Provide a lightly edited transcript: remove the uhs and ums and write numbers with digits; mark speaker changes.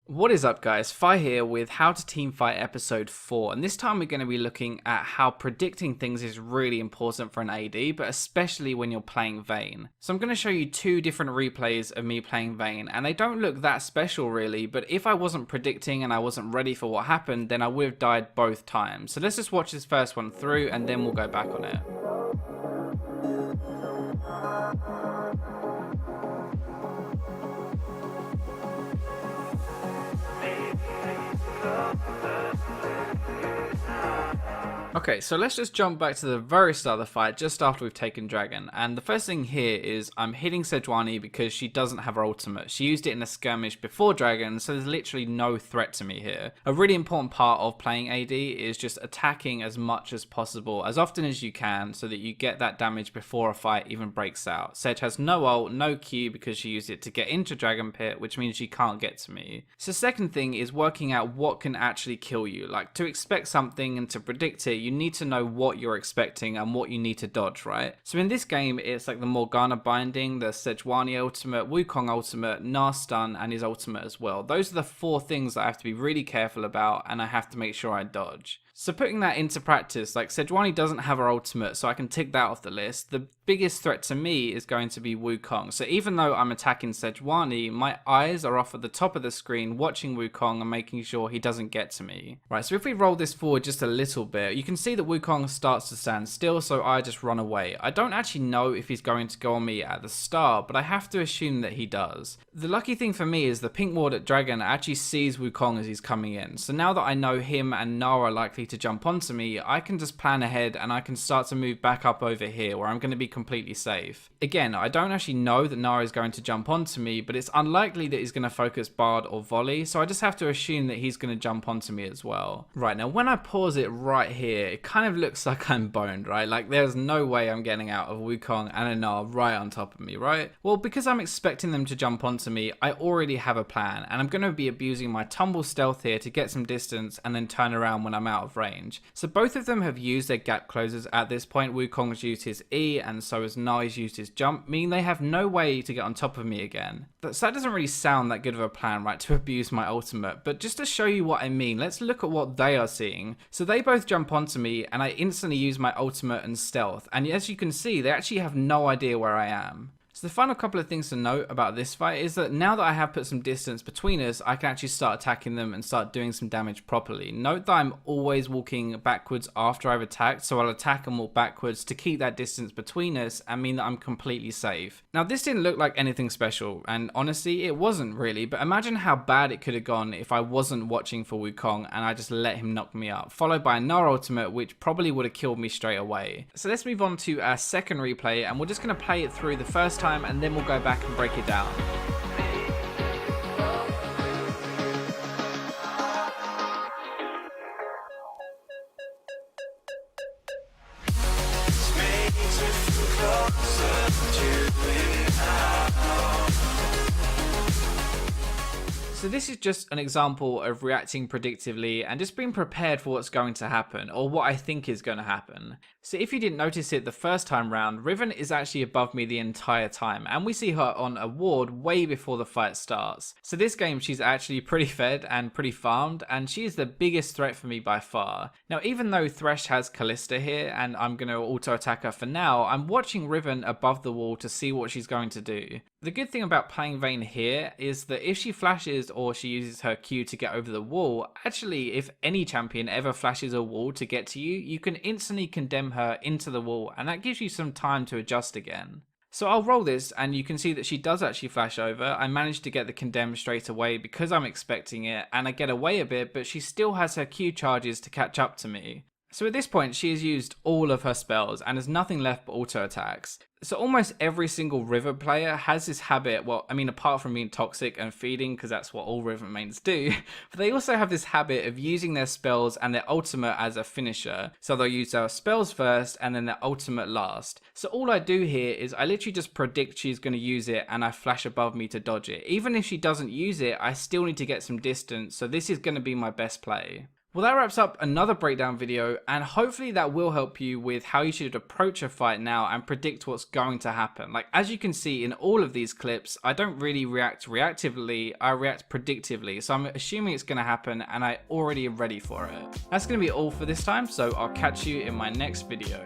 Speaker 1: What is up guys, Fi here with How to Teamfight episode 4, and this time we're going to be looking at how predicting things is really important for an AD, but especially when you're playing Vayne. So I'm going to show you two different replays of me playing Vayne, and they don't look that special really, but if I wasn't predicting and I wasn't ready for what happened, then I would have died both times. So let's just watch this first one through and then we'll go back on it. Okay, so let's just jump back to the very start of the fight, just after we've taken Dragon. And the first thing here is I'm hitting Sejuani because she doesn't have her ultimate. She used it in a skirmish before Dragon, so there's literally no threat to me here. A really important part of playing AD is just attacking as much as possible, as often as you can, so that you get that damage before a fight even breaks out. Sej has no ult, no Q because she used it to get into Dragon Pit, which means she can't get to me. So second thing is working out what can actually kill you. Like, to expect something and to predict it, you need to know what you're expecting and what you need to dodge, right? So in this game, it's like the Morgana binding, the Sejuani ultimate, Wukong ultimate, Gnar stun, and his ultimate as well. Those are the four things that I have to be really careful about, and I have to make sure I dodge. So putting that into practice, like Sejuani doesn't have her ultimate, so I can tick that off the list. The biggest threat to me is going to be Wukong. So even though I'm attacking Sejuani, my eyes are off at the top of the screen watching Wukong and making sure he doesn't get to me. Right, so if we roll this forward just a little bit, you can see that Wukong starts to stand still, so I just run away. I don't actually know if he's going to go on me at the start, but I have to assume that he does. The lucky thing for me is the pink ward at Dragon actually sees Wukong as he's coming in. So now that I know him and Gnar are likely to jump onto me, I can just plan ahead and I can start to move back up over here where I'm going to be completely safe. Again, I don't actually know that Gnar is going to jump onto me, but it's unlikely that he's going to focus Bard or Volley, so I just have to assume that he's going to jump onto me as well. Right, now when I pause it right here, it kind of looks like I'm boned, right? Like there's no way I'm getting out of Wukong and a Gnar right on top of me, right? Well, because I'm expecting them to jump onto me, I already have a plan, and I'm going to be abusing my tumble stealth here to get some distance and then turn around when I'm out of range. So both of them have used their gap closers at this point. Wukong's used his E and so has Gnar used his jump, meaning they have no way to get on top of me again. So that doesn't really sound that good of a plan, right, to abuse my ultimate, but just to show you what I mean, let's look at what they are seeing. So they both jump onto me and I instantly use my ultimate and stealth, and as you can see, they actually have no idea where I am. So the final couple of things to note about this fight is that now that I have put some distance between us, I can actually start attacking them and start doing some damage properly. Note that I'm always walking backwards after I've attacked, so I'll attack and walk backwards to keep that distance between us and mean that I'm completely safe. Now this didn't look like anything special, and honestly it wasn't really, but imagine how bad it could have gone if I wasn't watching for Wukong and I just let him knock me up, followed by a Gnar ultimate which probably would have killed me straight away. So let's move on to our second replay, and we're just going to play it through the first time and then we'll go back and break it down. So this is just an example of reacting predictively and just being prepared for what's going to happen, or what I think is going to happen. So if you didn't notice it the first time round, Riven is actually above me the entire time, and we see her on a ward way before the fight starts. So this game she's actually pretty fed and pretty farmed, and she is the biggest threat for me by far. Now even though Thresh has Kalista here, and I'm going to auto attack her for now, I'm watching Riven above the wall to see what she's going to do. The good thing about playing Vayne here is that if she flashes or she uses her Q to get over the wall, actually if any champion ever flashes a wall to get to you, you can instantly condemn her into the wall, and that gives you some time to adjust again. So I'll roll this and you can see that she does actually flash over. I managed to get the condemn straight away because I'm expecting it, and I get away a bit, but she still has her Q charges to catch up to me. So at this point she has used all of her spells and has nothing left but auto attacks. So almost every single Riven player has this habit, well I mean apart from being toxic and feeding because that's what all Riven mains do, but they also have this habit of using their spells and their ultimate as a finisher. So they'll use their spells first and then their ultimate last. So all I do here is I literally just predict she's going to use it and I flash above me to dodge it. Even if she doesn't use it, I still need to get some distance, so this is going to be my best play. Well, that wraps up another breakdown video, and hopefully that will help you with how you should approach a fight now and predict what's going to happen. Like, as you can see in all of these clips, I don't really react reactively, I react predictively. So I'm assuming it's going to happen, and I already am ready for it. That's going to be all for this time, so I'll catch you in my next video.